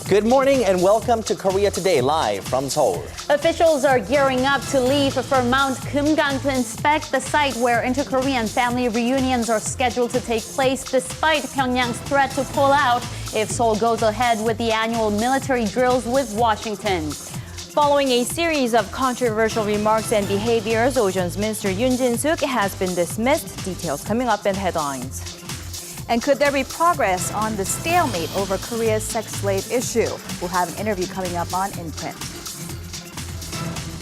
Good morning and welcome to Korea Today, live from Seoul. Officials are gearing up to leave for Mount Kumgang to inspect the site where inter-Korean family reunions are scheduled to take place despite Pyongyang's threat to pull out if Seoul goes ahead with the annual military drills with Washington. Following a series of controversial remarks and behaviors, Ocean's Minister Yoon Jin-suk has been dismissed. Details coming up in headlines. And could there be progress on the stalemate over Korea's sex slave issue? We'll have an interview coming up on In Print.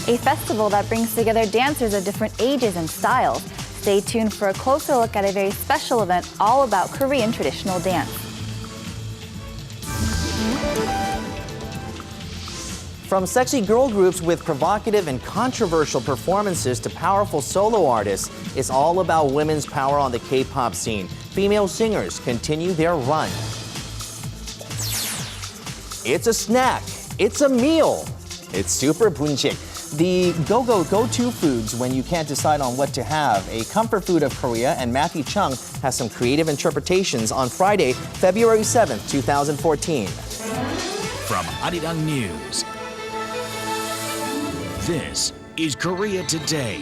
A festival that brings together dancers of different ages and styles. Stay tuned for a closer look at a very special event all about Korean traditional dance. From sexy girl groups with provocative and controversial performances to powerful solo artists, it's all about women's power on the K-pop scene. Female singers continue their run. It's a snack. It's a meal. It's super bunjik. The go-to foods when you can't decide on what to have. A comfort food of Korea, and Matthew Chung has some creative interpretations on Friday, February 7th, 2014. From Arirang News, this is Korea Today.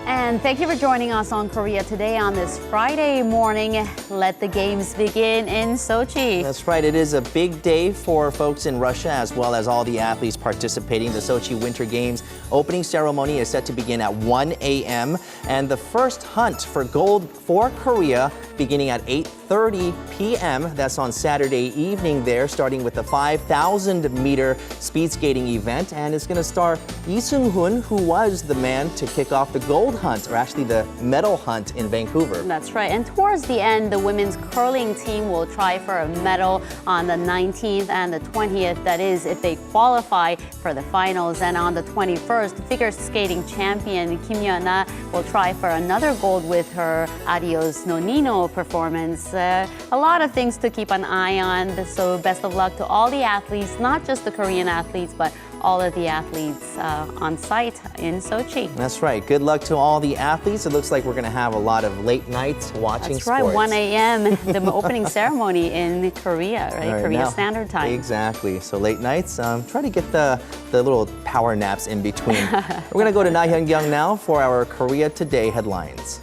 And thank you for joining us on Korea Today on this Friday morning. Let the games begin in Sochi. That's right. It is a big day for folks in Russia as well as all the athletes participating. The Sochi Winter Games opening ceremony is set to begin at 1 a.m. And the first hunt for gold for Korea beginning at 8:30 p.m. That's on Saturday evening there, starting with the 5,000-meter speed skating event. And it's going to star Lee Seung-hoon, who was the man to kick off the gold hunt, or actually the medal hunt in Vancouver. That's right. And towards the end, the women's curling team will try for a medal on the 19th and the 20th. That is, if they qualify for the finals. And on the 21st, figure skating champion Yim Yunhee will try for another gold with her Adios Nonino performance. A lot of things to keep an eye on. So best of luck to all the athletes, not just the Korean athletes, but all of the athletes on site in Sochi. That's right. Good luck to all the athletes. It looks like we're going to have a lot of late nights watching That's right, sports. 1 a.m., the opening ceremony in Korea, right? Korea now, Standard Time. Exactly. So late nights, try to get the little power naps in between. We're going to go to Na Hyun-kyung now for our Korea Today headlines.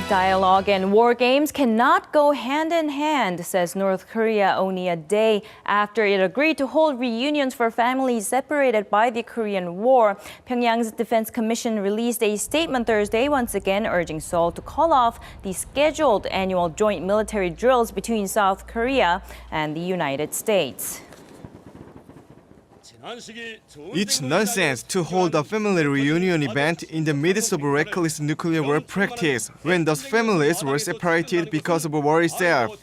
Dialogue and war games cannot go hand in hand, says North Korea only a day after it agreed to hold reunions for families separated by the Korean War. Pyongyang's Defense Commission released a statement Thursday, once again urging Seoul to call off the scheduled annual joint military drills between South Korea and the United States. It's nonsense to hold a family reunion event in the midst of a reckless nuclear war practice when those families were separated because of war itself.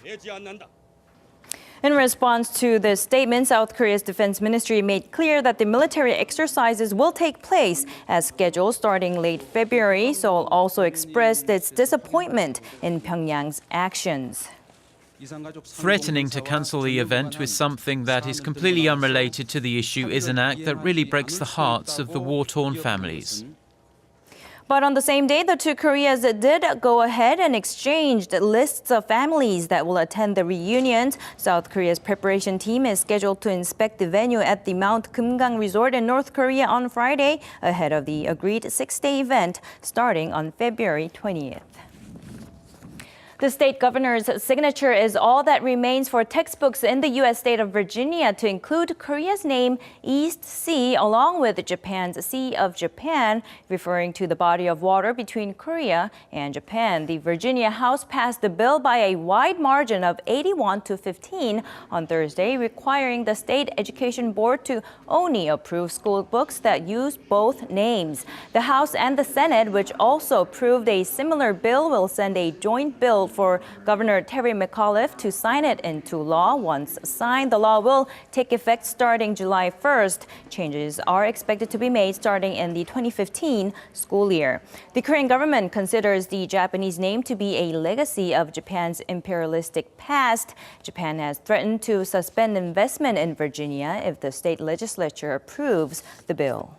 In response to the statement, South Korea's defense ministry made clear that the military exercises will take place as scheduled starting late February. Seoul also expressed its disappointment in Pyongyang's actions. Threatening to cancel the event with something that is completely unrelated to the issue is an act that really breaks the hearts of the war-torn families. But on the same day, the two Koreas did go ahead and exchanged lists of families that will attend the reunions. South Korea's preparation team is scheduled to inspect the venue at the Mount Kumgang Resort in North Korea on Friday, ahead of the agreed 6-day event starting on February 20th. The state governor's signature is all that remains for textbooks in the U.S. state of Virginia to include Korea's name, East Sea, along with Japan's Sea of Japan, referring to the body of water between Korea and Japan. The Virginia House passed the bill by a wide margin of 81-15 on Thursday, requiring the state education board to only approve school books that use both names. The House and the Senate, which also approved a similar bill, will send a joint bill for Governor Terry McAuliffe to sign it into law. Once signed, the law will take effect starting July 1st. Changes are expected to be made starting in the 2015 school year. The Korean government considers the Japanese name to be a legacy of Japan's imperialistic past. Japan has threatened to suspend investment in Virginia if the state legislature approves the bill.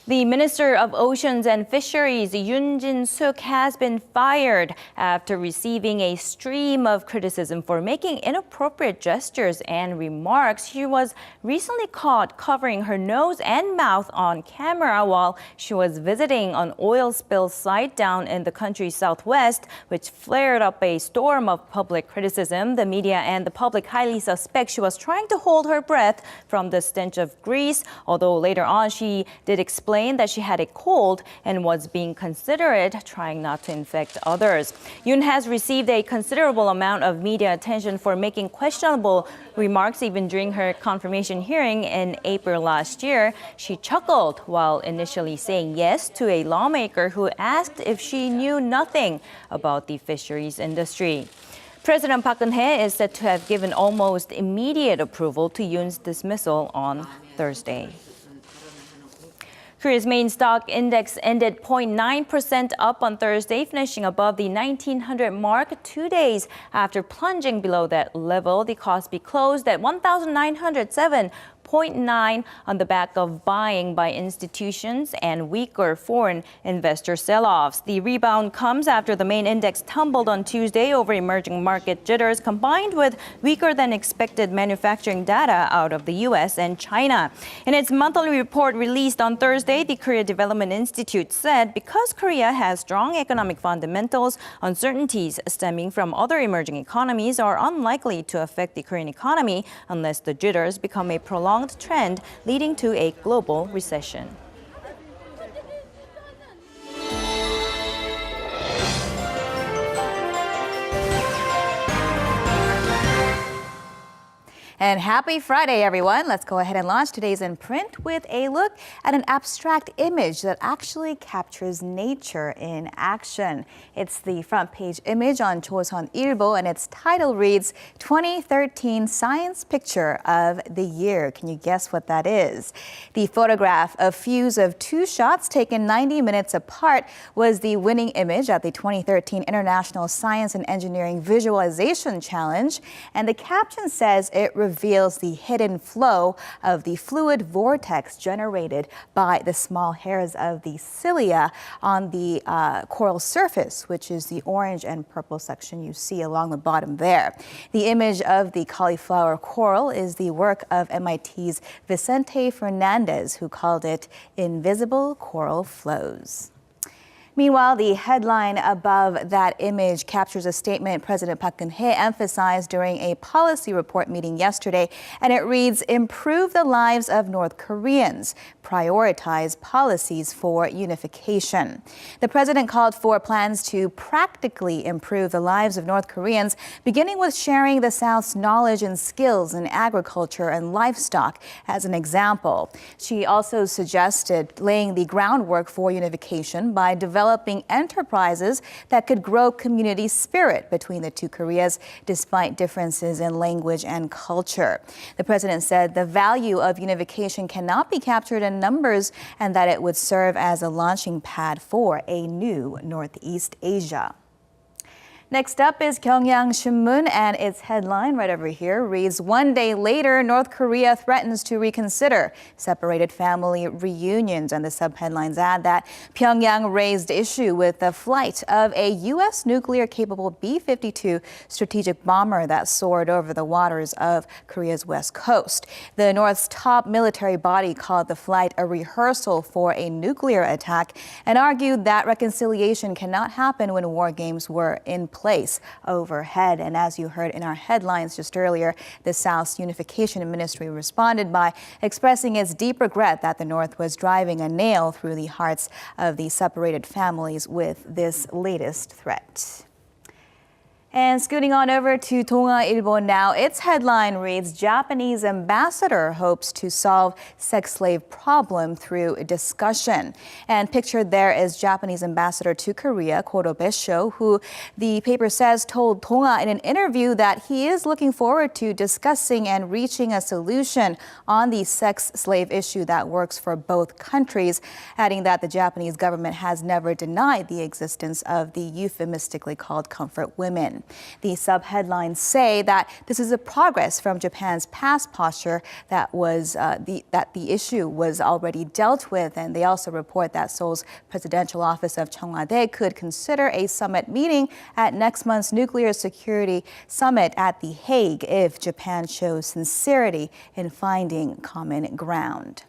The Minister of Oceans and Fisheries, Yoon Jin-suk, has been fired after receiving a stream of criticism for making inappropriate gestures and remarks. She was recently caught covering her nose and mouth on camera while she was visiting an oil spill site down in the country's southwest, which flared up a storm of public criticism. The media and the public highly suspect she was trying to hold her breath from the stench of grease, although later on she did explain that she had a cold and was being considerate, trying not to infect others. Yoon has received a considerable amount of media attention for making questionable remarks even during her confirmation hearing in April last year. She chuckled while initially saying yes to a lawmaker who asked if she knew nothing about the fisheries industry. President Park Geun-hye is said to have given almost immediate approval to Yoon's dismissal on Thursday. Korea's main stock index ended 0.9% up on Thursday, finishing above the 1900 mark 2 days after plunging below that level. The Kospi closed at 1,907.9 on the back of buying by institutions and weaker foreign investor sell-offs. The rebound comes after the main index tumbled on Tuesday over emerging market jitters combined with weaker than expected manufacturing data out of the U.S. and China. In its monthly report released on Thursday, the Korea Development Institute said because Korea has strong economic fundamentals, uncertainties stemming from other emerging economies are unlikely to affect the Korean economy unless the jitters become a prolonged trend leading to a global recession. And happy Friday, everyone. Let's go ahead and launch today's In Print with a look at an abstract image that actually captures nature in action. It's the front page image on Choson Ilbo, and its title reads 2013 Science Picture of the Year. Can you guess what that is? The photograph, a fuse of two shots taken 90 minutes apart, was the winning image at the 2013 International Science and Engineering Visualization Challenge. And the caption says it reveals the hidden flow of the fluid vortex generated by the small hairs of the cilia on the coral surface, which is the orange and purple section you see along the bottom there. The image of the cauliflower coral is the work of MIT's Vicente Fernandez, who called it Invisible Coral Flows. Meanwhile, the headline above that image captures a statement President Park Geun-hye emphasized during a policy report meeting yesterday, and it reads, "Improve the lives of North Koreans, prioritize policies for unification." The president called for plans to practically improve the lives of North Koreans, beginning with sharing the South's knowledge and skills in agriculture and livestock as an example. She also suggested laying the groundwork for unification by developing enterprises that could grow community spirit between the two Koreas despite differences in language and culture. The president said the value of unification cannot be captured in numbers and that it would serve as a launching pad for a new Northeast Asia. Next up is Gyeongyang Shinmun, and its headline right over here reads, "One day later, North Korea threatens to reconsider separated family reunions." And the subheadlines add that Pyongyang raised issue with the flight of a U.S. nuclear-capable B-52 strategic bomber that soared over the waters of Korea's west coast. The North's top military body called the flight a rehearsal for a nuclear attack and argued that reconciliation cannot happen when war games were in place overhead. And as you heard in our headlines just earlier, the South's Unification Ministry responded by expressing its deep regret that the North was driving a nail through the hearts of the separated families with this latest threat. And scooting on over to Donga Ilbo now, its headline reads, "Japanese ambassador hopes to solve sex slave problem through discussion." And pictured there is Japanese ambassador to Korea, Koro Besho, who the paper says told Donga in an interview that he is looking forward to discussing and reaching a solution on the sex slave issue that works for both countries, adding that the Japanese government has never denied the existence of the euphemistically called comfort women. reunion. The subheadlines say that this is a progress from Japan's past posture that the issue was already dealt with, and they also report that Seoul's presidential office of Cheongwade could consider a summit meeting at next month's nuclear security summit at The Hague if Japan shows sincerity in finding common ground.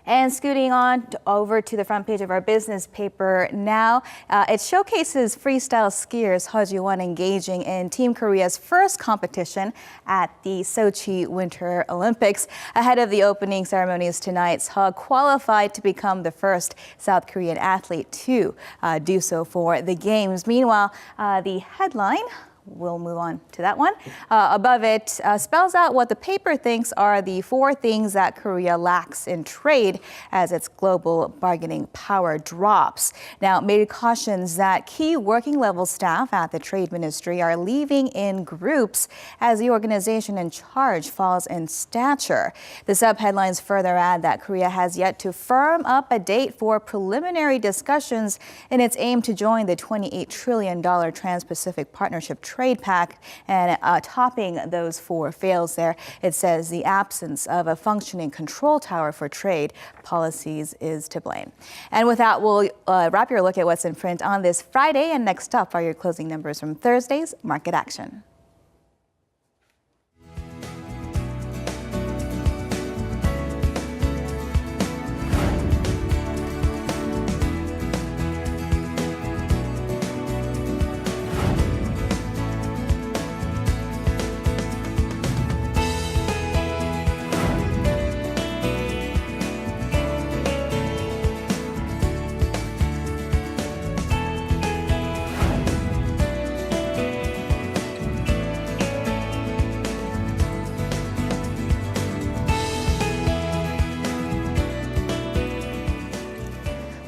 And scooting on over to the front page of our business paper now, it showcases freestyle skiers Heo Ji-won engaging in Team Korea's first competition at the Sochi Winter Olympics. Ahead of the opening ceremonies tonight, Heo qualified to become the first South Korean athlete to do so for the Games. Meanwhile, the headline, we'll move on to that one. Above it spells out what the paper thinks are the 4 things that Korea lacks in trade as its global bargaining power drops. Now, Meiri cautions that key working level staff at the Trade Ministry are leaving in groups as the organization in charge falls in stature. The subheadlines further add that Korea has yet to firm up a date for preliminary discussions in its aim to join the $28 trillion Trans-Pacific Partnership Trade Pact, and topping those 4 fails there. It says the absence of a functioning control tower for trade policies is to blame. And with that, we'll wrap your look at what's in print on this Friday. And next up are your closing numbers from Thursday's market action.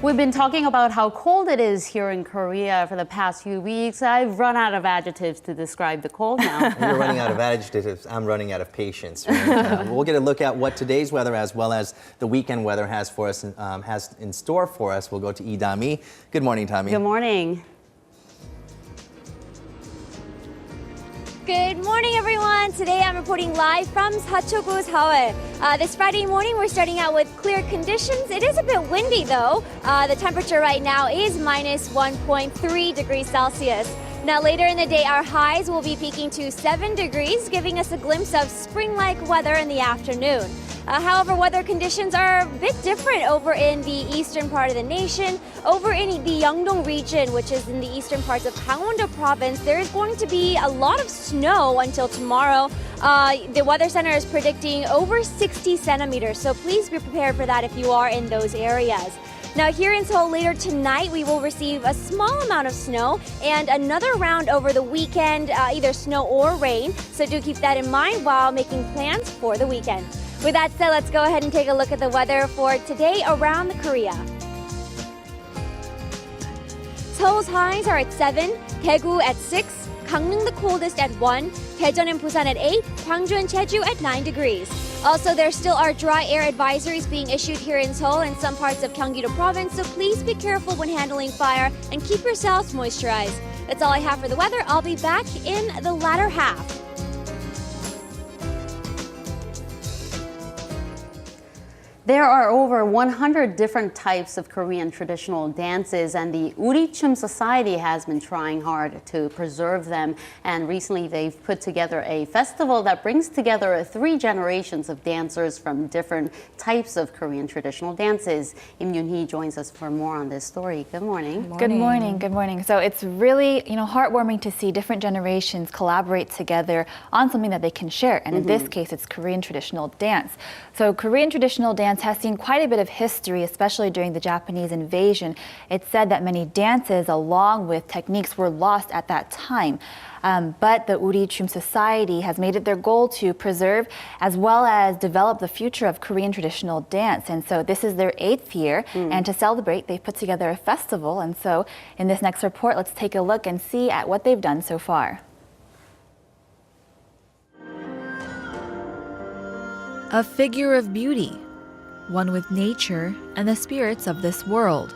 We've been talking about how cold it is here in Korea for the past few weeks. I've run out of adjectives to describe the cold now. You're running out of adjectives. I'm running out of patience. Right? We'll get a look at what today's weather as well as the weekend weather has for us, has in store for us. We'll go to Idami. Good morning, Tommy. Good morning. Good morning, everyone. Today I'm reporting live from Sacheogu, Seoul. This Friday morning, we're starting out with clear conditions. It is a bit windy, though. The temperature right now is minus 1.3 degrees Celsius. Now, later in the day, our highs will be peaking to 7 degrees, giving us a glimpse of spring-like weather in the afternoon. However, weather conditions are a bit different over in the eastern part of the nation. Over in the Yeongdong region, which is in the eastern parts of Gangwon-do province, there is going to be a lot of snow until tomorrow. The Weather Center is predicting over 60 centimeters, so please be prepared for that if you are in those areas. Now, here in Seoul later tonight, we will receive a small amount of snow and another round over the weekend, either snow or rain. So do keep that in mind while making plans for the weekend. With that said, let's go ahead and take a look at the weather for today around Korea. Seoul's highs are at 7, Daegu at 6, Gangneung the coldest at 1, Daejeon and Busan at 8, Gwangju and Jeju at 9 degrees. Also, there still are dry air advisories being issued here in Seoul and some parts of Gyeonggi-do province, so please be careful when handling fire and keep yourselves moisturized. That's all I have for the weather. I'll be back in the latter half. There are over 100 different types of Korean traditional dances, and the Urichum Society has been trying hard to preserve them. And recently they've put together a festival that brings together 3 generations of dancers from different types of Korean traditional dances. Yim Yunhee joins us for more on this story. Good morning. Good morning. Good morning. So it's really, heartwarming to see different generations collaborate together on something that they can share. And in this case, it's Korean traditional dance. So Korean traditional dance has seen quite a bit of history, especially during the Japanese invasion. It's said that many dances, along with techniques, were lost at that time. But the Urichum Society has made it their goal to preserve as well as develop the future of Korean traditional dance. And so this is their 8th year. And to celebrate, they've put together a festival. And so in this next report, let's take a look and see at what they've done so far. A figure of beauty, one with nature and the spirits of this world.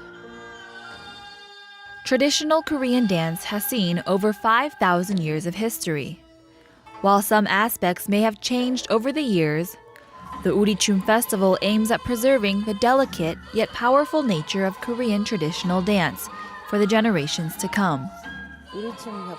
Traditional Korean dance has seen over 5,000 years of history. While some aspects may have changed over the years, the Urichum Festival aims at preserving the delicate yet powerful nature of Korean traditional dance for the generations to come.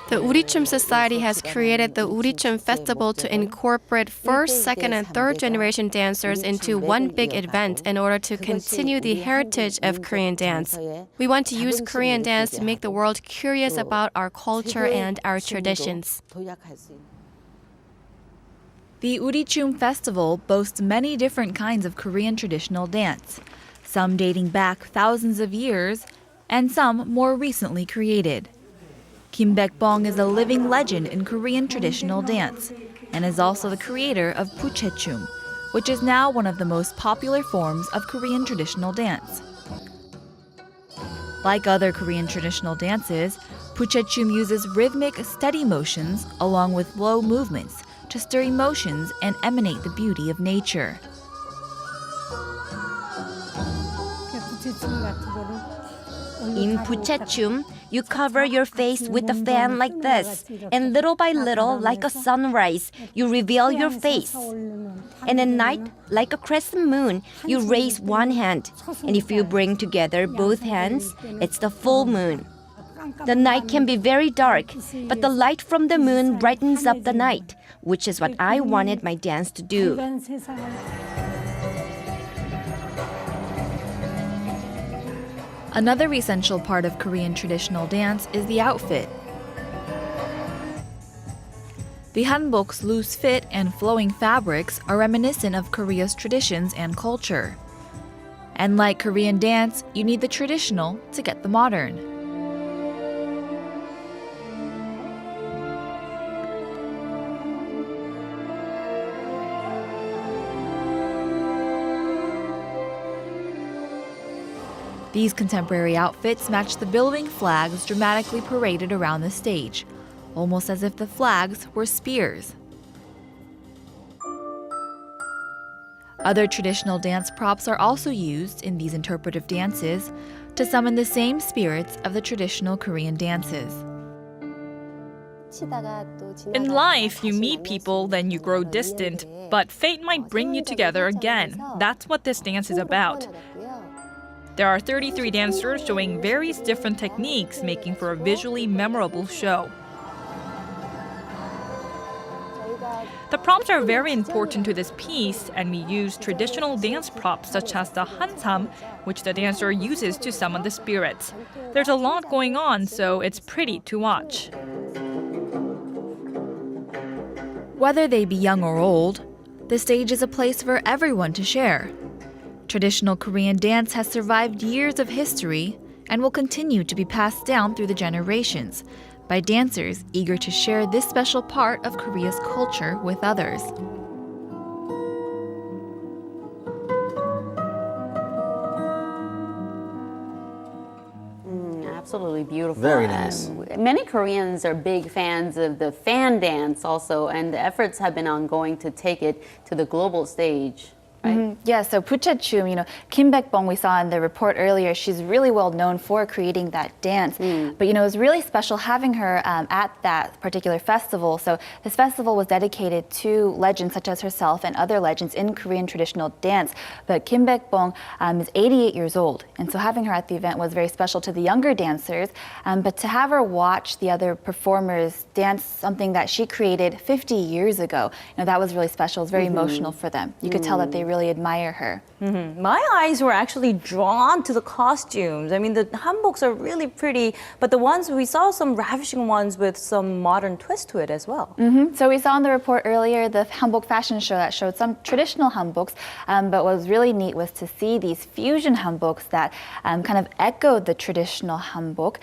The Urichum Society has created the Urichum Festival to incorporate first, second, and third generation dancers into one big event in order to continue the heritage of Korean dance. We want to use Korean dance to make the world curious about our culture and our traditions. The Urichum Festival boasts many different kinds of Korean traditional dance, some dating back thousands of years and some more recently created. Kim Baek-bong is a living legend in Korean traditional dance and is also the creator of Puchechum, which is now one of the most popular forms of Korean traditional dance. Like other Korean traditional dances, Puchechum uses rhythmic, steady motions along with slow movements to stir emotions and emanate the beauty of nature. In Puchechum, you cover your face with a fan like this, and little by little, like a sunrise, you reveal your face. And at night, like a crescent moon, you raise one hand, and if you bring together both hands, it's the full moon. The night can be very dark, but the light from the moon brightens up the night, which is what I wanted my dance to do. Another essential part of Korean traditional dance is the outfit. The hanbok's loose fit and flowing fabrics are reminiscent of Korea's traditions and culture. And like Korean dance, you need the traditional to get the modern. These contemporary outfits match the billowing flags dramatically paraded around the stage, almost as if the flags were spears. Other traditional dance props are also used in these interpretive dances to summon the same spirits of the traditional Korean dances. In life, you meet people, then you grow distant, but fate might bring you together again. That's what this dance is about. There are 33 dancers showing various different techniques, making for a visually memorable show. The props are very important to this piece, and we use traditional dance props such as the hansam, which the dancer uses to summon the spirits. There's a lot going on, so it's pretty to watch. Whether they be young or old, the stage is a place for everyone to share. Traditional Korean dance has survived years of history and will continue to be passed down through the generations by dancers eager to share this special part of Korea's culture with others. Absolutely beautiful. Very nice. Many Koreans are big fans of the fan dance also, and the efforts have been ongoing to take it to the global stage. Right? Yeah, so Puchechum, Kim Baek-bong, we saw in the report earlier, she's really well known for creating that dance. But, it was really special having her at that particular festival. So this festival was dedicated to legends such as herself and other legends in Korean traditional dance. But Kim Baek-bong is 88 years old. And so having her at the event was very special to the younger dancers. But to have her watch the other performers dance something that she created 50 years ago, that was really special. It was very emotional for them. You could tell that they really admire her. My eyes were actually drawn to the costumes. I mean, the hanboks are really pretty, but the ones we saw some ravishing ones with some modern twist to it as well. So we saw in the report earlier the hanbok fashion show that showed some traditional hanboks, but what was really neat was to see these fusion hanboks that kind of echoed the traditional hanbok.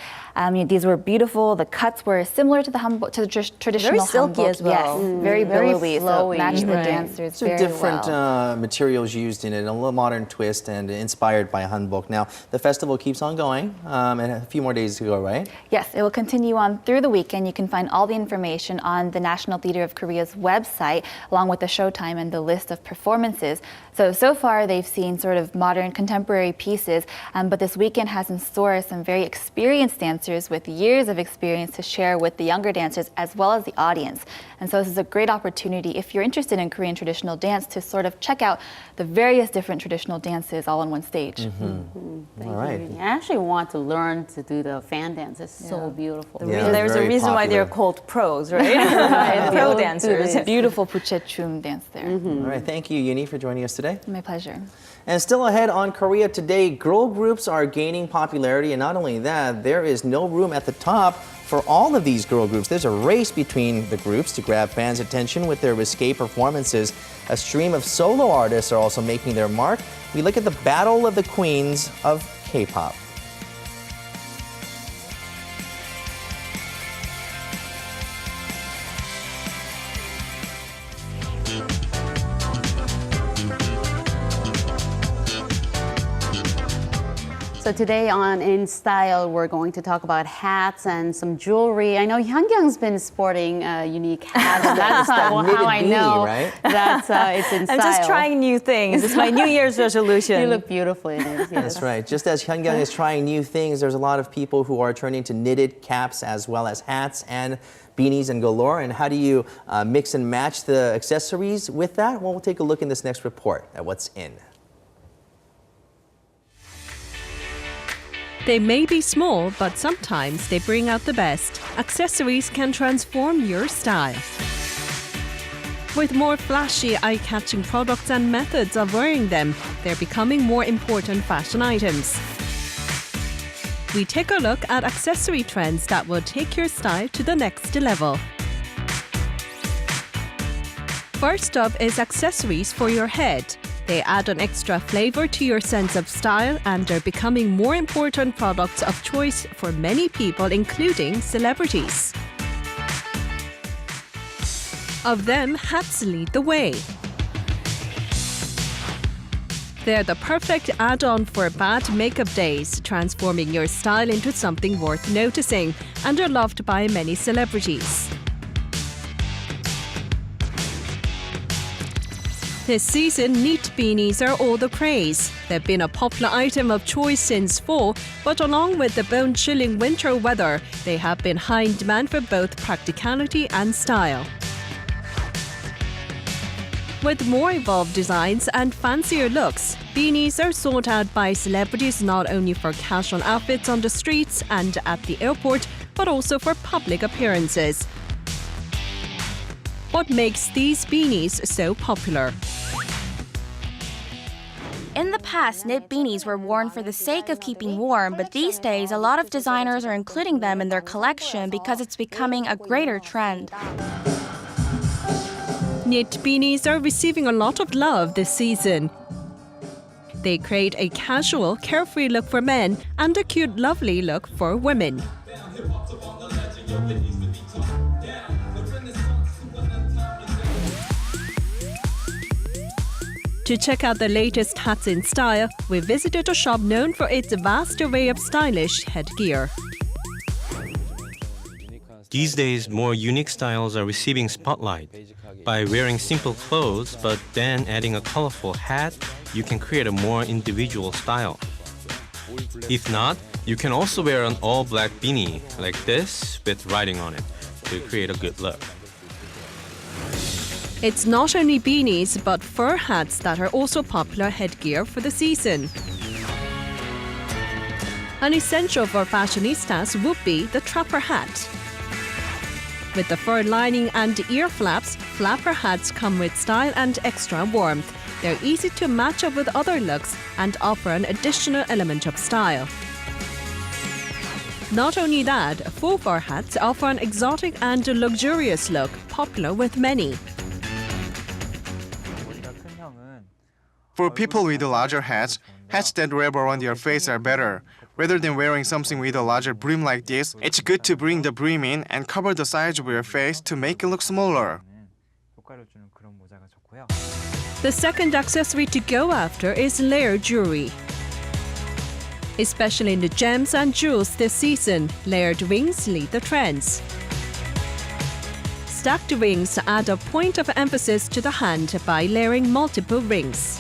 These were beautiful. The cuts were similar to the hanbok, to the traditional very silky hanbok. as well. Yes, very billowy, so flowy. it matched the dancers So very different well. material materials used in it, a little modern twist and inspired by hanbok. Now, the festival keeps on going, and a few more days to go, right? Yes, it will continue on through the weekend. You can find all the information on the National Theatre of Korea's website, along with the showtime and the list of performances. So far, they've seen sort of modern contemporary pieces, but this weekend has in store some very experienced dancers with years of experience to share with the younger dancers as well as the audience. And so this is a great opportunity if you're interested in Korean traditional dance to sort of check out the various different traditional dances all on one stage. Thank All right. you. I actually want to learn to do the fan dance. It's so beautiful. Yeah, There's a very reason why they're popular. called pros, right? Pro dancers. Beautiful Puchechum dance there. All right, thank you, Yunhee, for joining us today. My pleasure. And still ahead on Korea Today, girl groups are gaining popularity, and not only that, there is no room at the top for all of these girl groups. There's a race between the groups to grab fans' attention with their risque performances. A stream of solo artists are also making their mark. We look at the battle of the queens of K-pop. So today on InStyle, we're going to talk about hats and some jewelry. I know Hyungyang's been sporting a unique hat. And that's how I knitted know beanie, right? that it's in I'm style. just trying new things. It's my New Year's resolution. You look beautiful in it. Yes. That's right. Just as Hyungyang is trying new things, there's a lot of people who are turning to knitted caps as well as hats and beanies and galore. And how do you mix and match the accessories with that? Well, we'll take a look in this next report at what's in. They may be small, but sometimes they bring out the best. Accessories can transform your style. With more flashy, eye-catching products and methods of wearing them, they're becoming more important fashion items. We take a look at accessory trends that will take your style to the next level. First up is accessories for your head. They add an extra flavor to your sense of style and are becoming more important products of choice for many people, including celebrities. Of them, hats lead the way. They're the perfect add-on for bad makeup days, transforming your style into something worth noticing, and are loved by many celebrities. This season, neat beanies are all the praise. They've been a popular item of choice since fall, but along with the bone-chilling winter weather, they have been high in demand for both practicality and style. With more evolved designs and fancier looks, beanies are sought out by celebrities not only for casual outfits on the streets and at the airport, but also for public appearances. What makes these beanies so popular? In the past, knit beanies were worn for the sake of keeping warm, but these days a lot of designers are including them in their collection because it's becoming a greater trend. Knit beanies are receiving a lot of love this season. They create a casual, carefree look for men and a cute, lovely look for women. To check out the latest hats in style, we visited a shop known for its vast array of stylish headgear. These days, more unique styles are receiving spotlight. By wearing simple clothes, but then adding a colorful hat, you can create a more individual style. If not, you can also wear an all-black beanie like this with writing on it to create a good look. It's not only beanies, but fur hats that are also popular headgear for the season. An essential for fashionistas would be the trapper hat. With the fur lining and ear flaps, flapper hats come with style and extra warmth. They're easy to match up with other looks and offer an additional element of style. Not only that, faux fur hats offer an exotic and luxurious look, popular with many. For people with larger hats, hats that wrap around their face are better. Rather than wearing something with a larger brim like this, it's good to bring the brim in and cover the sides of your face to make it look smaller. The second accessory to go after is layered jewelry. Especially in the gems and jewels this season, layered rings lead the trends. Stacked rings add a point of emphasis to the hand by layering multiple rings.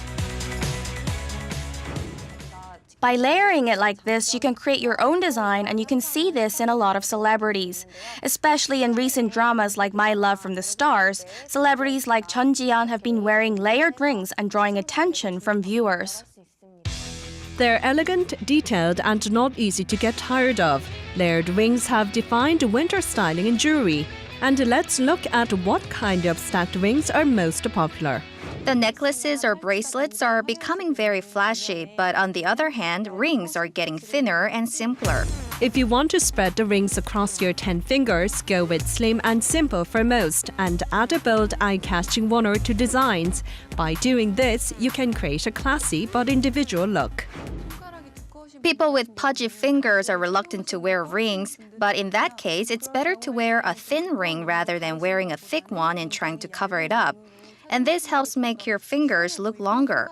By layering it like this, you can create your own design, and you can see this in a lot of celebrities. Especially in recent dramas like My Love from the Stars, celebrities like Chun Ji-yeon have been wearing layered rings and drawing attention from viewers. They're elegant, detailed, and not easy to get tired of. Layered rings have defined winter styling in jewelry. And let's look at what kind of stacked rings are most popular. The necklaces or bracelets are becoming very flashy, but on the other hand, rings are getting thinner and simpler. If you want to spread the rings across your 10 fingers, go with slim and simple for most, and add a bold, eye-catching one or two designs. By doing this, you can create a classy but individual look. People with pudgy fingers are reluctant to wear rings, but in that case, it's better to wear a thin ring rather than wearing a thick one and trying to cover it up. And this helps make your fingers look longer.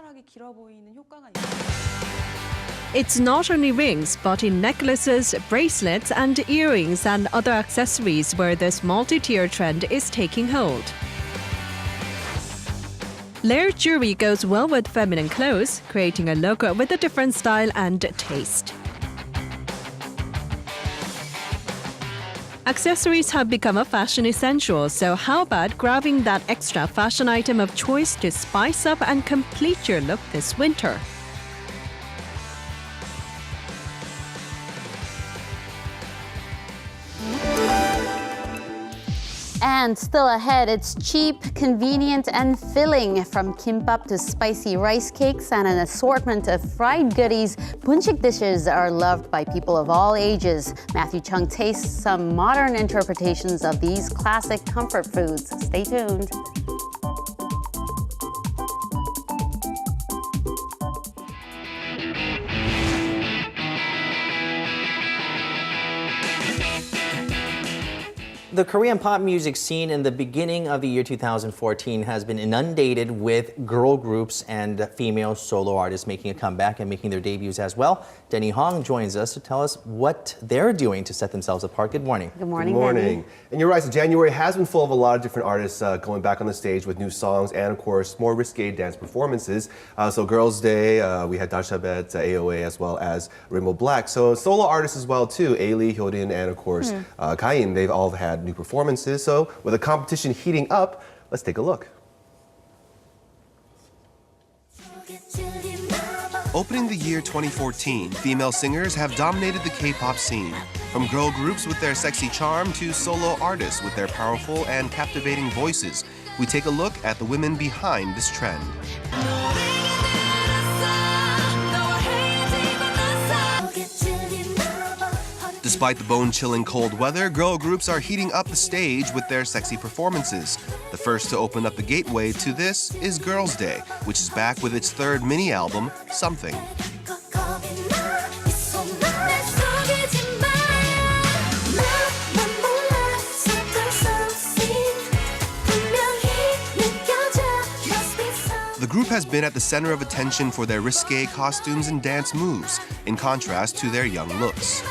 It's not only rings, but in necklaces, bracelets, and earrings and other accessories where this multi-tier trend is taking hold. Layered jewelry goes well with feminine clothes, creating a look with a different style and taste. Accessories have become a fashion essential, so how about grabbing that extra fashion item of choice to spice up and complete your look this winter? And still ahead, it's cheap, convenient, and filling. From kimbap to spicy rice cakes and an assortment of fried goodies, bunchik dishes are loved by people of all ages. Matthew Chung tastes some modern interpretations of these classic comfort foods. Stay tuned. The Korean pop music scene in the beginning of the year 2014 has been inundated with girl groups and female solo artists making a comeback and making their debuts as well. Denny Hong joins us to tell us what they're doing to set themselves apart. Good morning. Good morning. Good morning. And you're right, so January has been full of a lot of different artists going back on the stage with new songs and, of course, more risque dance performances. So Girls' Day, we had Dashabet, AOA, as well as Rainbow Black. So solo artists as well, too. Ailey, Hyodin, and, of course, Kain. They've all had new performances. So with the competition heating up, let's take a look. Opening the year 2014, female singers have dominated the K-pop scene. From girl groups with their sexy charm to solo artists with their powerful and captivating voices, we take a look at the women behind this trend. Despite the bone-chilling cold weather, girl groups are heating up the stage with their sexy performances. The first to open up the gateway to this is Girls' Day, which is back with its third mini-album, Something. The group has been at the center of attention for their risque costumes and dance moves, in contrast to their young looks.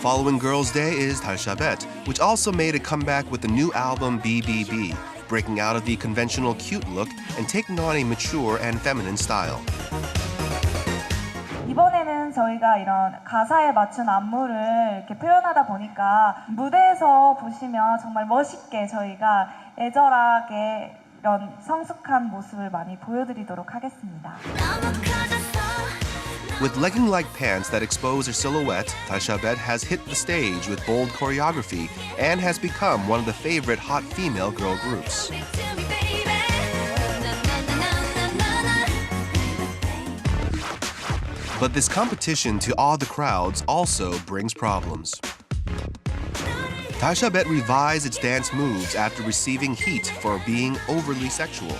Following Girls' Day is Dashabet, which also made a comeback with the new album BBB, breaking out of the conventional cute look and taking on a mature and feminine style. 이번에는 저희가 이런 가사에 맞춘 안무를 이렇게 표현하다 보니까 무대에서 보시면 정말 멋있게 저희가 애절하게 이런 성숙한 모습을 많이 보여드리도록 하겠습니다. With legging-like pants that expose her silhouette, Dashabet has hit the stage with bold choreography and has become one of the favorite hot female girl groups. But this competition to awe the crowds also brings problems. Dashabet revised its dance moves after receiving heat for being overly sexual.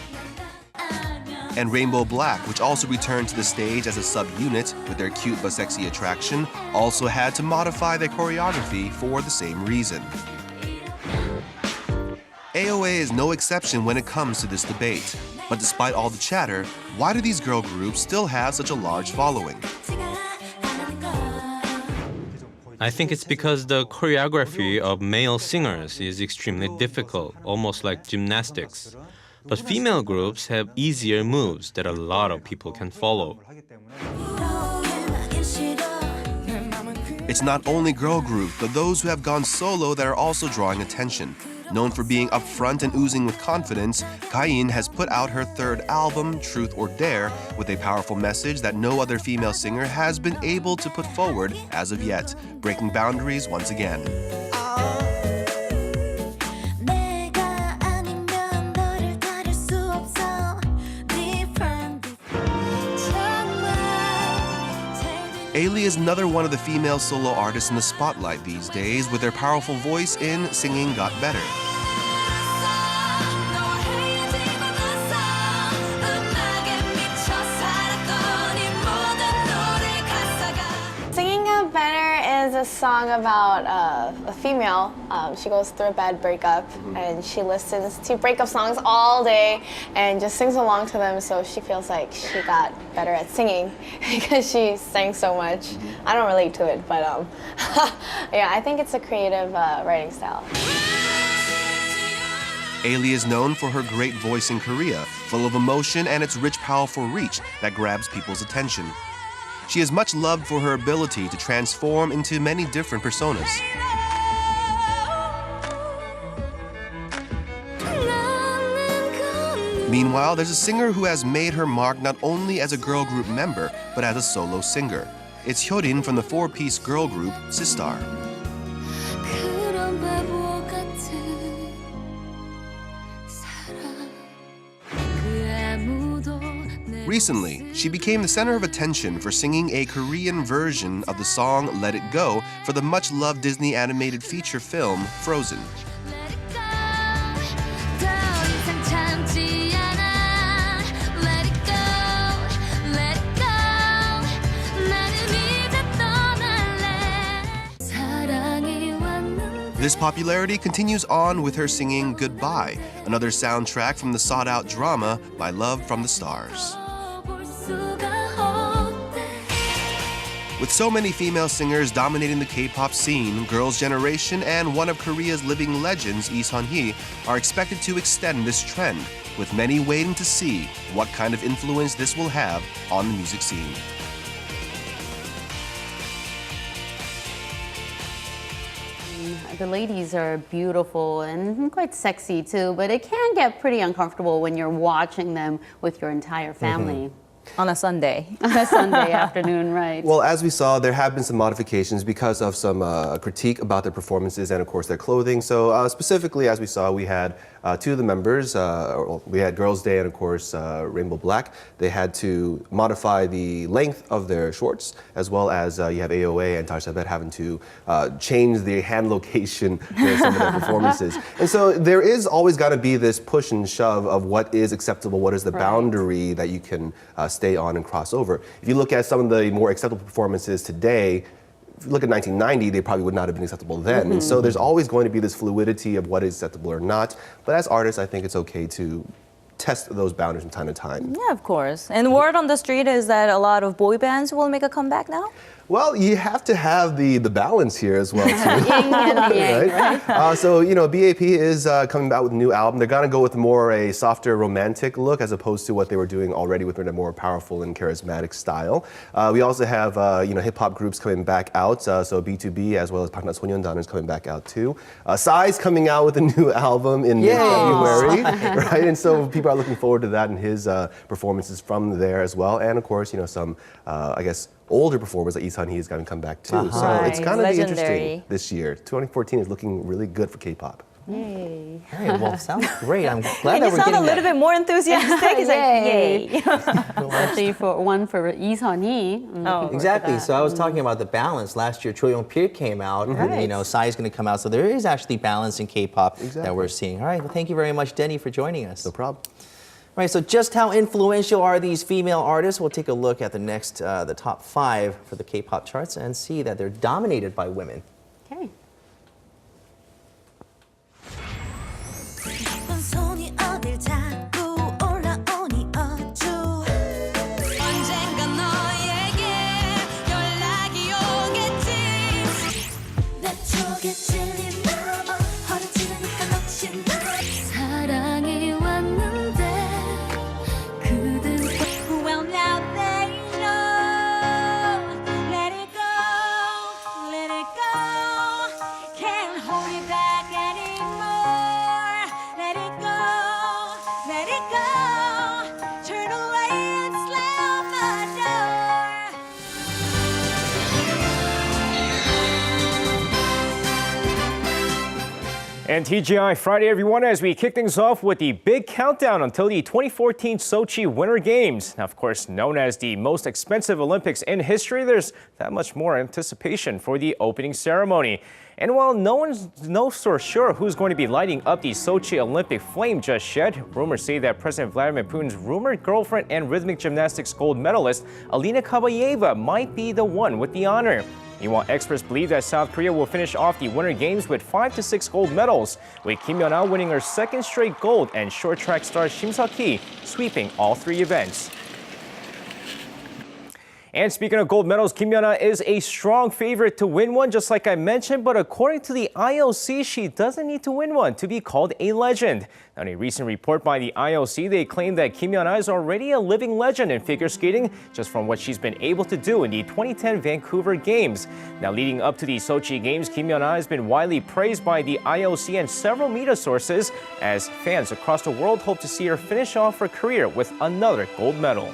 And Rainbow Black, which also returned to the stage as a subunit with their cute but sexy attraction, also had to modify their choreography for the same reason. AOA is no exception when it comes to this debate. But despite all the chatter, why do these girl groups still have such a large following? I think it's because the choreography of male singers is extremely difficult, almost like gymnastics. But female groups have easier moves that a lot of people can follow. It's not only girl groups, but those who have gone solo that are also drawing attention. Known for being upfront and oozing with confidence, Gain has put out her third album, Truth or Dare, with a powerful message that no other female singer has been able to put forward as of yet, breaking boundaries once again. Ailey is another one of the female solo artists in the spotlight these days, with their powerful voice in Singing Got Better. Singing Got Better is a song about a female. She goes through a bad breakup and she listens to breakup songs all day and just sings along to them, so she feels like she got better at singing because she sang so much. I don't relate to it, but yeah, I think it's a creative writing style. Ailey is known for her great voice in Korea, full of emotion and its rich, powerful reach that grabs people's attention. She is much loved for her ability to transform into many different personas. Meanwhile, there's a singer who has made her mark not only as a girl group member, but as a solo singer. It's Hyorin from the four-piece girl group Sistar. Recently, she became the center of attention for singing a Korean version of the song Let It Go for the much-loved Disney animated feature film Frozen. This popularity continues on with her singing Goodbye, another soundtrack from the sought-out drama My Love from the Stars. With so many female singers dominating the K-pop scene, Girls' Generation and one of Korea's living legends, Lee Sun-hee, are expected to extend this trend, with many waiting to see what kind of influence this will have on the music scene. The ladies are beautiful and quite sexy too, but it can get pretty uncomfortable when you're watching them with your entire family. On a Sunday. On a Sunday afternoon, right. Well, as we saw, there have been some modifications because of some critique about their performances and, of course, their clothing. So specifically, as we saw, we had two of the members. We had Girls' Day and, of course, Rainbow Black. They had to modify the length of their shorts, as well as you have AOA and Darshabet having to change the hand location for some of their performances. And so there is always got to be this push and shove of what is acceptable, what is the boundary that you can stay on and cross over. If you look at some of the more acceptable performances today, if you look at 1990, they probably would not have been acceptable then. And so there's always going to be this fluidity of what is acceptable or not. But as artists, I think it's okay to test those boundaries from time to time. Yeah, of course. And word on the street is that a lot of boy bands will make a comeback now? Well, you have to have the balance here as well, too. Yin and yang, right? So, you know, BAP is coming out with a new album. They're going to go with more a softer romantic look as opposed to what they were doing already with a more powerful and charismatic style. We also have, you know, hip-hop groups coming back out. So B2B as well as Parknat Sonyeondan is coming back out, too. Psy's coming out with a new album in mid-February, right? And so people are looking forward to that and his performances from there as well. And, of course, you know, some, I guess, older performers like Lee Sun-hee is going to come back too. So it's going to be interesting this year. 2014 is looking really good for K-pop. Yay. All right, well, sounds great. I'm glad that we're sound getting a little bit more enthusiastic. It's Yay. like, yay. Especially for one for Lee Sun-hee. Exactly. So I was talking about the balance. Last year, Choi Young-pil came out, and you know, Psy is going to come out. So there is actually balance in K-pop that we're seeing. All right, well, thank you very much, Denny, for joining us. No problem. Right, so just how influential are these female artists? We'll take a look at the top 5 for the K-pop charts and see that they're dominated by women. Okay. And TGI Friday, everyone, as we kick things off with the big countdown until the 2014 Sochi Winter Games. Now, of course, known as the most expensive Olympics in history, there's that much more anticipation for the opening ceremony. And while no one's for sure who's going to be lighting up the Sochi Olympic flame just yet, rumors say that President Vladimir Putin's rumored girlfriend and rhythmic gymnastics gold medalist, Alina Kabayeva, might be the one with the honor. Meanwhile, experts believe that South Korea will finish off the Winter Games with 5 to 6 gold medals, with Kim Yunhee winning her second straight gold and short track star Shim Seok-hee sweeping all 3 events. And speaking of gold medals, Kim Yunhee is a strong favorite to win one, just like I mentioned, but according to the IOC, she doesn't need to win one to be called a legend. Now, in a recent report by the IOC, they claim that Kim Yunhee is already a living legend in figure skating, just from what she's been able to do in the 2010 Vancouver Games. Now, leading up to the Sochi Games, Kim Yunhee has been widely praised by the IOC and several media sources, as fans across the world hope to see her finish off her career with another gold medal.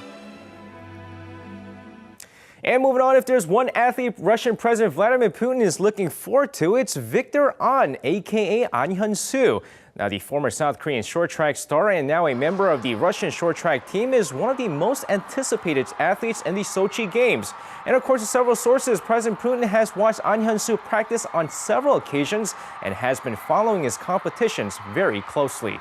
And moving on, if there's one athlete Russian President Vladimir Putin is looking forward to, it's Victor An, aka An Hyun-soo. Now, the former South Korean short track star and now a member of the Russian short track team is one of the most anticipated athletes in the Sochi Games. And according to several sources, President Putin has watched An Hyun-soo practice on several occasions and has been following his competitions very closely.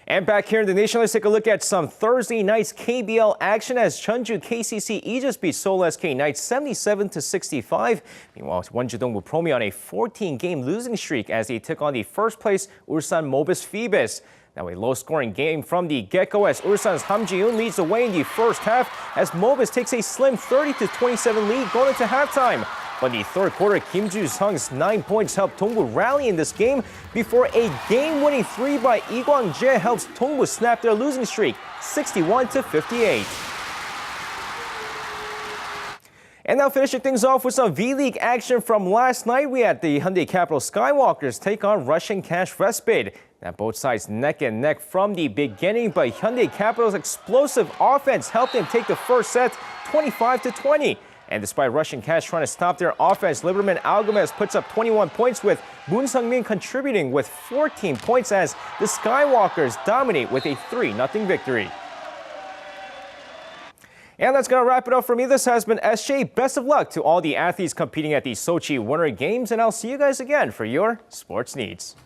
And back here in the nation, let's take a look at some Thursday night's KBL action as Jeonju KCC Aegis beat Seoul SK Knights 77-65. Meanwhile, Wonju will Promi on a 14-game losing streak as they took on the first-place Ulsan Mobis Phoebus. Now, a low-scoring game from the get-go as Ulsan's Ham Ji-eun leads the way in the first half as Mobis takes a slim 30-27 lead going into halftime. But in the third quarter, Kim Ju-sung's 9 points helped Dongbu rally in this game before a game-winning 3 by Lee Kwang-jae helps Dongbu snap their losing streak, 61-58. And now finishing things off with some V-League action from last night, we had the Hyundai Capital Skywalkers take on Russian Cash Respite. Now both sides neck and neck from the beginning, but Hyundai Capital's explosive offense helped them take the first set 25-20. And despite Russian Cash trying to stop their offense, Liberman Algomez puts up 21 points with Moon Sung-min contributing with 14 points as the Skywalkers dominate with a 3-0 victory. And that's going to wrap it up for me. This has been SJ. Best of luck to all the athletes competing at the Sochi Winter Games, and I'll see you guys again for your sports needs.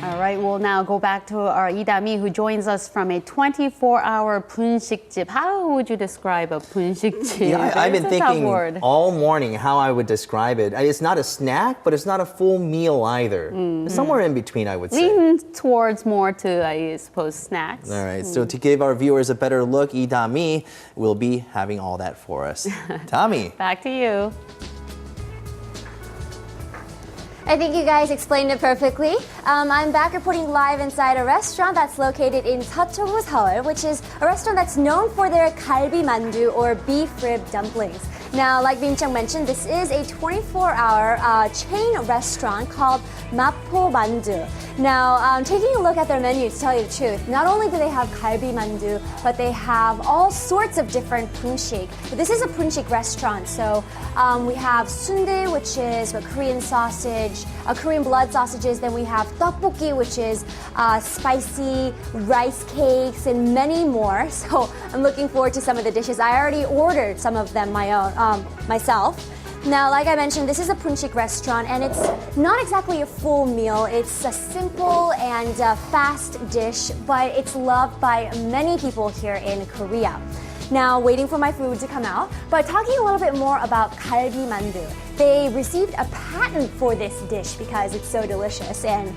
All right, we'll now go back to our Lee-da-mi, who joins us from a 24-hour 분식집. How would you describe a 분식집? Yeah, I've been thinking all morning how I would describe it. It's not a snack, but it's not a full meal either. Somewhere in between, I would say. Lean towards more to, I suppose, snacks. All right, so to give our viewers a better look, Lee-da-mi will be having all that for us. Tommy. Back to you. I think you guys explained it perfectly. I'm back reporting live inside a restaurant that's located in Seocho-gu, Seoul, which is a restaurant that's known for their galbi mandu or beef rib dumplings. Now, like Bim Chung mentioned, this is a 24-hour chain restaurant called Mapo Mandu. Now, taking a look at their menu, to tell you the truth, not only do they have galbi mandu, but they have all sorts of different punshik. But this is a punshik restaurant, so we have sundae, which is a Korean sausage, Korean blood sausages. Then we have tteokbokki, which is spicy rice cakes, and many more. So I'm looking forward to some of the dishes. I already ordered some of them myself. Now, like I mentioned, this is a punshik restaurant, and it's not exactly a full meal. It's a simple and fast dish, but it's loved by many people here in Korea. Now, waiting for my food to come out, but talking a little bit more about galbi mandu. They received a patent for this dish because it's so delicious, and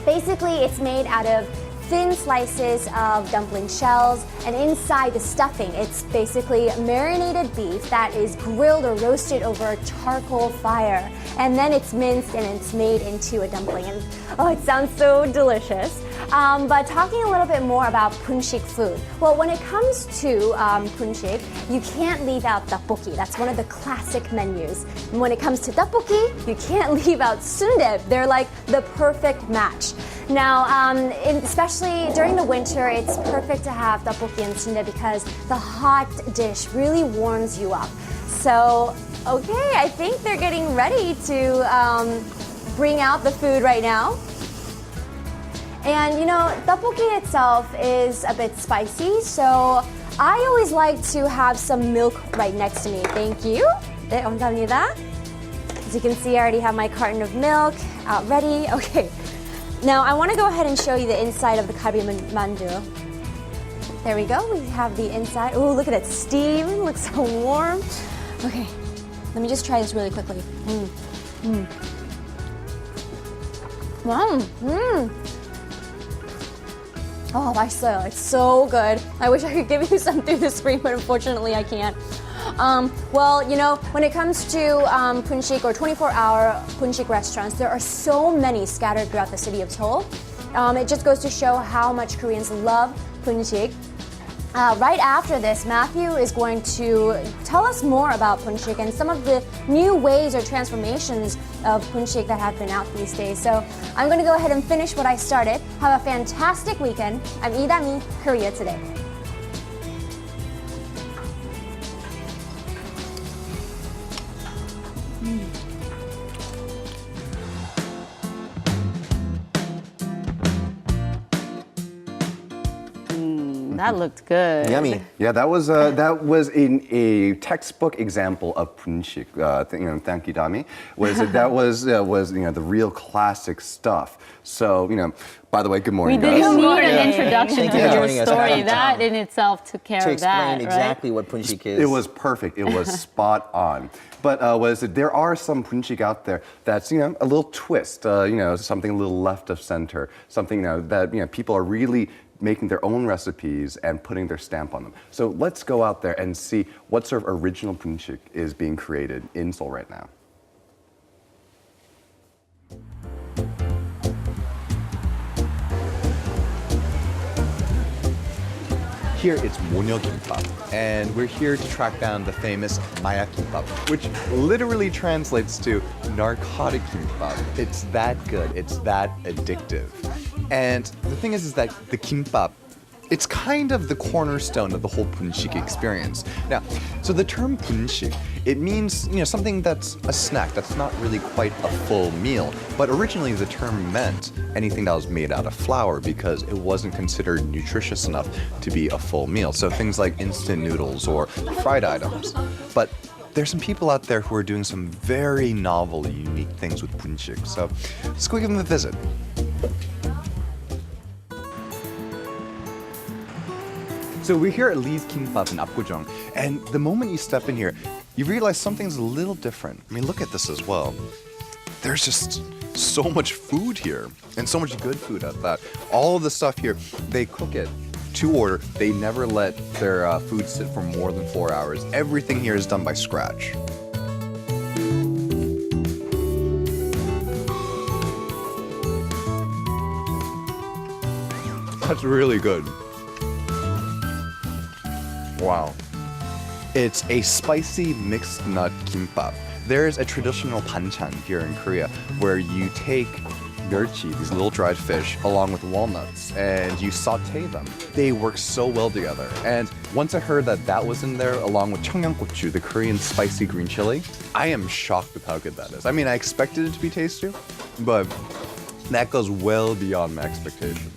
basically it's made out of thin slices of dumpling shells, and inside the stuffing, it's basically marinated beef that is grilled or roasted over a charcoal fire. And then it's minced and it's made into a dumpling. And oh, it sounds so delicious. But talking a little bit more about punshik food. Well, when it comes to punshik, you can't leave out tteokbokki. That's one of the classic menus. And when it comes to tteokbokki, you can't leave out sundae. They're like the perfect match. Now, especially during the winter, it's perfect to have tteokbokki and sundae because the hot dish really warms you up. So, okay, I think they're getting ready to bring out the food right now. And you know, tteokbokki itself is a bit spicy, so I always like to have some milk right next to me. Thank you. 네, 감사합니다. As you can see, I already have my carton of milk out ready. Okay. Now, I want to go ahead and show you the inside of the galbi mandu. There we go. We have the inside. Oh, look at it. Steam. It looks so warm. Okay. Let me just try this really quickly. Wow. Oh, 맛있어요. It's so good. I wish I could give you some through the screen, but unfortunately I can't. Well, you know, when it comes to punshik or 24-hour punshik restaurants, there are so many scattered throughout the city of Seoul. It just goes to show how much Koreans love punshik. Right after this, Matthew is going to tell us more about punshik and some of the new ways or transformations of punshik that have been out these days. So I'm going to go ahead and finish what I started. Have a fantastic weekend. I'm Lee Da-mi, Korea Today. That looked good. Yummy. Yeah, that was a textbook example of punshik. Thank you, Dami. That was the real classic stuff. So by the way, good morning, We guys. didn't need an introduction to your joining us. story. That in itself took care To of that, explain exactly what punshik is. It was perfect. It was spot on. But there are some punshik out there that's a little twist. Something a little left of center. Something that people are really making their own recipes and putting their stamp on them. So let's go out there and see what sort of original punshik is being created in Seoul right now. Here it's 모녀 kimbap, and we're here to track down the famous mayak kimbap, which literally translates to narcotic kimbap. It's that good, it's that addictive. And the thing is that the kimbap, it's kind of the cornerstone of the whole punshik experience. Now, so the term punshik, it means something that's a snack, that's not really quite a full meal. But originally the term meant anything that was made out of flour because it wasn't considered nutritious enough to be a full meal. So things like instant noodles or fried items. But there's some people out there who are doing some very novel, unique things with punshik. So let's go give them a visit. So we're here at Lee's Kimbap in Apgujeong, and the moment you step in here, you realize something's a little different. I mean, look at this as well. There's just so much food here, and so much good food at that. All of the stuff here, they cook it to order. They never let their food sit for more than 4 hours. Everything here is done by scratch. That's really good. Wow. It's a spicy mixed nut kimbap. There's a traditional banchan here in Korea where you take 멸치, these little dried fish, along with walnuts, and you saute them. They work so well together. And once I heard that that was in there, along with 청양고추, the Korean spicy green chili, I am shocked with how good that is. I mean, I expected it to be tasty, but that goes well beyond my expectations.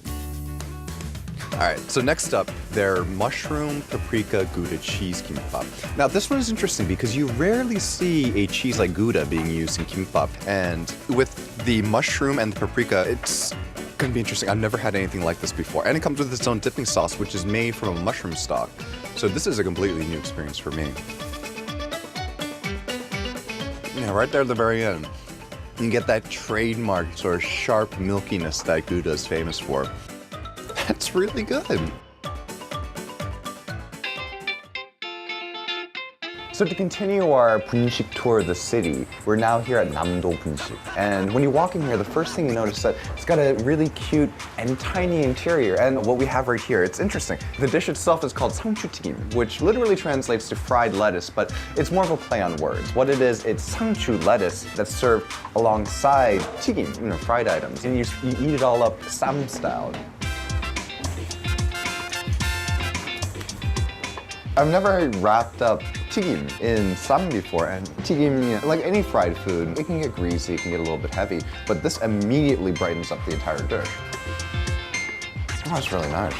All right, so next up, their mushroom paprika Gouda cheese kimbap. Now, this one is interesting because you rarely see a cheese like Gouda being used in kimbap. And with the mushroom and the paprika, it's gonna be interesting. I've never had anything like this before. And it comes with its own dipping sauce, which is made from a mushroom stock. So this is a completely new experience for me. Yeah, right there at the very end, you get that trademark sort of sharp milkiness that Gouda is famous for. That's really good. So to continue our 분식 tour of the city, we're now here at Namdo 분식. And when you walk in here, the first thing you notice that it's got a really cute and tiny interior. And what we have right here, it's interesting. The dish itself is called 상추튀김, which literally translates to fried lettuce, but it's more of a play on words. What it is, it's 상추 lettuce that's served alongside 튀김, fried items. And you eat it all up 쌈 style. I've never wrapped up 튀김 in 쌈 before, and 튀김, like any fried food, it can get greasy, it can get a little bit heavy, but this immediately brightens up the entire dish. Oh, that's really nice.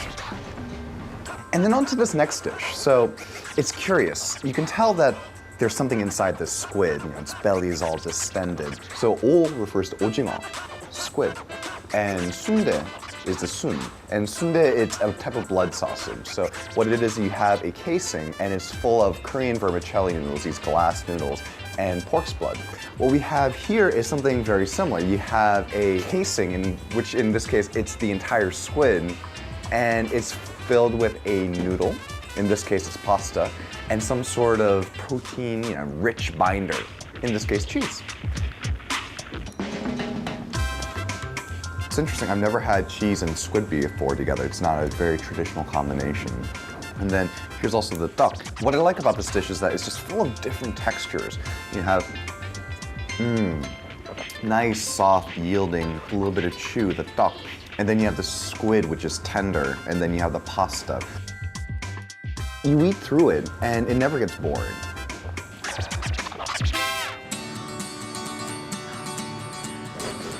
And then on to this next dish. So it's curious. You can tell that there's something inside this squid. Its belly is all distended. So 오 refers to 오징어, squid, and sundae is the sun. And sundae, it's a type of blood sausage. So what it is, you have a casing and it's full of Korean vermicelli noodles, these glass noodles, and pork's blood. What we have here is something very similar. You have a casing, which in this case, it's the entire squid, and it's filled with a noodle. In this case, it's pasta, and some sort of protein, rich binder. In this case, cheese. It's interesting, I've never had cheese and squid before together. It's not a very traditional combination. And then here's also the duck. What I like about this dish is that it's just full of different textures. You have, nice, soft, yielding, a little bit of chew, the duck. And then you have the squid, which is tender. And then you have the pasta. You eat through it, and it never gets boring.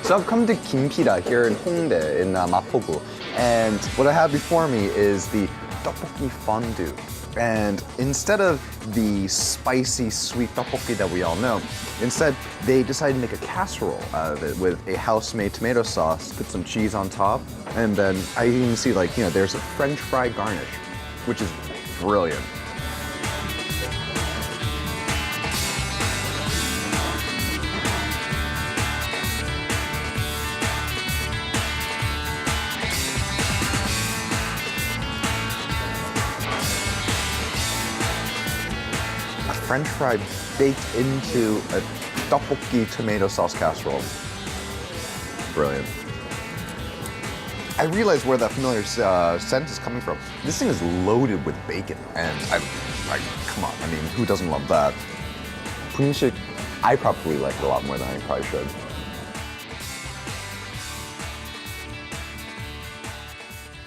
So I've come to Gimpida here in Hongdae in Mapogu, and what I have before me is the tteokbokki fondue. And instead of the spicy, sweet tteokbokki that we all know, instead they decided to make a casserole out of it with a house-made tomato sauce, put some cheese on top, and then I even see there's a French fry garnish, which is brilliant. French fry baked into a tteokbokki tomato sauce casserole. Brilliant. I realize where that familiar scent is coming from. This thing is loaded with bacon, and come on, I mean, who doesn't love that? 분식, I probably like it a lot more than I probably should.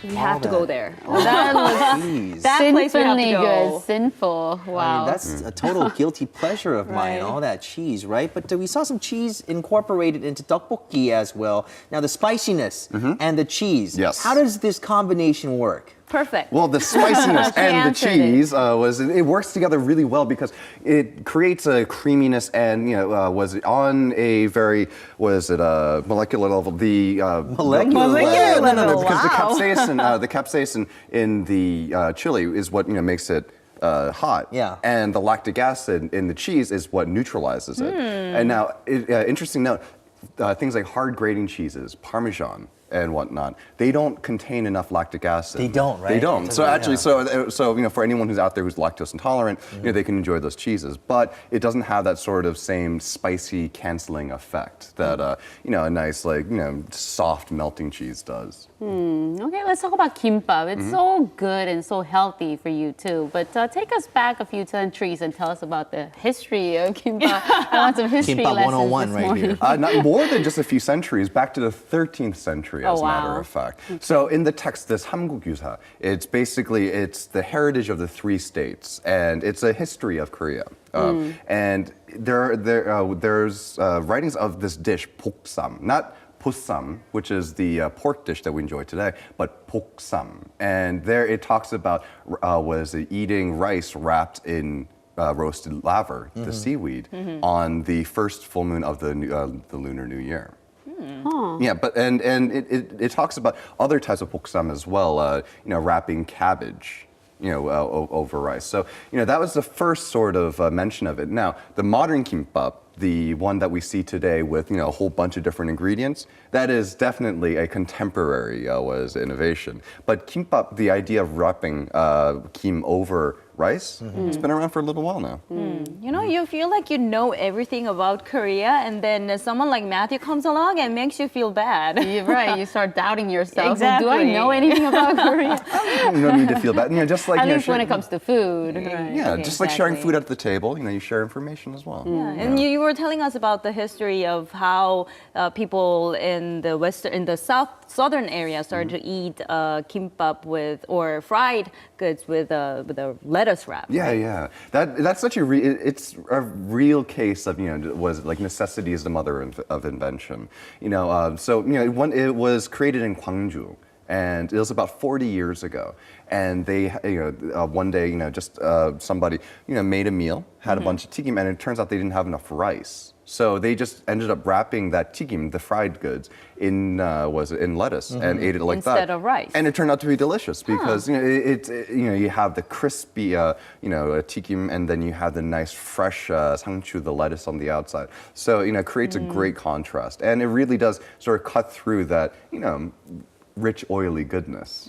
We have to go there. That was that place we have to go. good, sinful. Wow. I mean, that's a total guilty pleasure of mine, all that cheese, right? But we saw some cheese incorporated into tteokbokki as well. Now, the spiciness and the cheese. Yes. How does this combination work? Perfect. Well, the spiciness and the cheese it works together really well because it creates a creaminess and was on a very molecular level. The molecular level. No, because Wow. the capsaicin in the chili is what makes it hot. Yeah. And the lactic acid in the cheese is what neutralizes it. And now, interesting note. Things like hard grating cheeses, Parmesan, and whatnot, they don't contain enough lactic acid. They don't, right? They don't. So Yeah. actually, for anyone who's out there who's lactose intolerant, they can enjoy those cheeses, but it doesn't have that sort of same spicy canceling effect that a nice soft melting cheese does. Okay, let's talk about kimbap. It's so good and so healthy for you too. But take us back a few centuries and tell us about the history of kimbap. I want some history Kimbap lessons 101 this right morning. here. Not more than just a few centuries, back to the 13th century, as a matter of fact. So in the text, this Hamgugyusa, it's the heritage of the 3 states, and it's a history of Korea. And there's writings of this dish, poksam, not possam, which is the pork dish that we enjoy today, but poksam. And there it talks about eating rice wrapped in roasted laver, the seaweed, on the first full moon of the Lunar New Year. Yeah, but and it talks about other types of poksam as well. Wrapping cabbage, over rice. So that was the first sort of mention of it. Now the modern kimbap, the one that we see today with a whole bunch of different ingredients, that is definitely a contemporary innovation. But kimbap, the idea of wrapping kim over rice, it's been around for a little while now. You feel like you know everything about Korea, and then someone like Matthew comes along and makes you feel bad. You're right. You start doubting yourself. Exactly. Do I know anything about Korea? No need to feel bad. Just like At least when it comes to food. Right. Yeah, just like sharing food at the table, you share information as well. Yeah. And you were telling us about the history of how people in the southern area started to eat kimbap or fried goods with a lettuce wrap. Yeah, right? yeah. That's such it's a real case of was like necessity is the mother of invention. It was created in Gwangju. And it was about 40 years ago. And they, one day, somebody, made a meal, had a bunch of tigim, and it turns out they didn't have enough rice. So they just ended up wrapping that tigim, the fried goods, in lettuce and ate it like that instead of rice. And it turned out to be delicious because you have the crispy tigim, and then you have the nice fresh sangchu, the lettuce on the outside. So it creates a great contrast, and it really does sort of cut through that rich, oily goodness.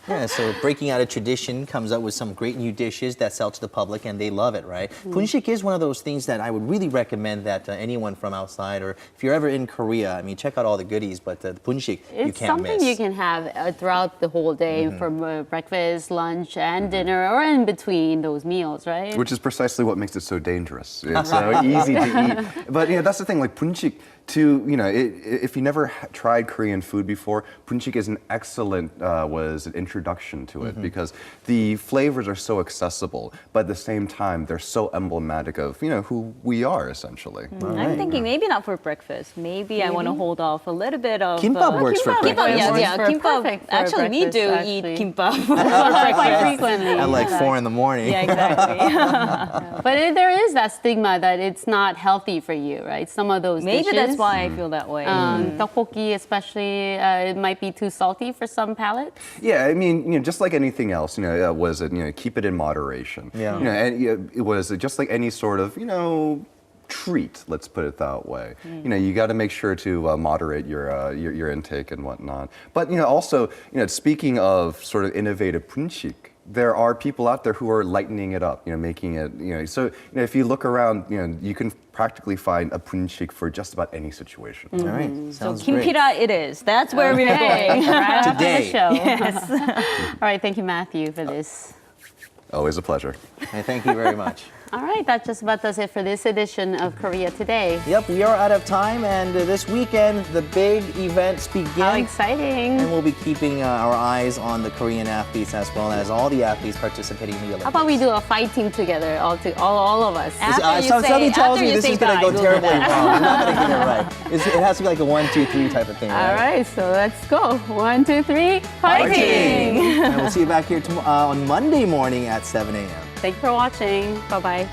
Yeah, so breaking out of tradition comes up with some great new dishes that sell to the public, and they love it, right? Punshik is one of those things that I would really recommend that anyone from outside, or if you're ever in Korea, check out all the goodies, but the punshik you can't miss. It's something you can have throughout the whole day from breakfast, lunch, and dinner, or in between those meals, right? Which is precisely what makes it so dangerous. It's so easy to eat. But that's the thing, like punshik, if you never tried Korean food before, punshik is an excellent introduction to it because the flavors are so accessible, but at the same time they're so emblematic of who we are essentially. I'm thinking maybe not for breakfast. Maybe I want to hold off a little bit of kimbap works for breakfast. Kimbap. Actually, we do eat kimbap quite frequently. At like 4 in the morning. Yeah, exactly. But there is that stigma that it's not healthy for you, right? Some of those maybe dishes. that's why I feel that way. Tteokbokki especially, it might be too salty for some palates. Yeah, just like anything else, keep it in moderation. Yeah. And it was just like any sort of, treat, let's put it that way. You got to make sure to moderate your intake and whatnot. But also, speaking of sort of innovative punshik, there are people out there who are lightening it up, making it, so if you look around, you can practically find a punshik for just about any situation. All right, sounds great. Kimpira it is. That's where we're going. Right after the Today. show. Yes. All right, thank you, Matthew, for this. Always a pleasure. Hey, thank you very much. All right, that just about does it for this edition of Korea Today. Yep, we are out of time, and this weekend the big events begin. How exciting. And we'll be keeping our eyes on the Korean athletes as well as all the athletes participating in the Olympics. How about we do a fight team together, all of us? Something tells me this is going to go terribly wrong. I'm not going to get it right. It has to be like a 1, 2, 3 type of thing. All right, so let's go. 1, 2, 3, fighting! And we'll see you back here on Monday morning at 7 a.m. Thank you for watching. Bye-bye.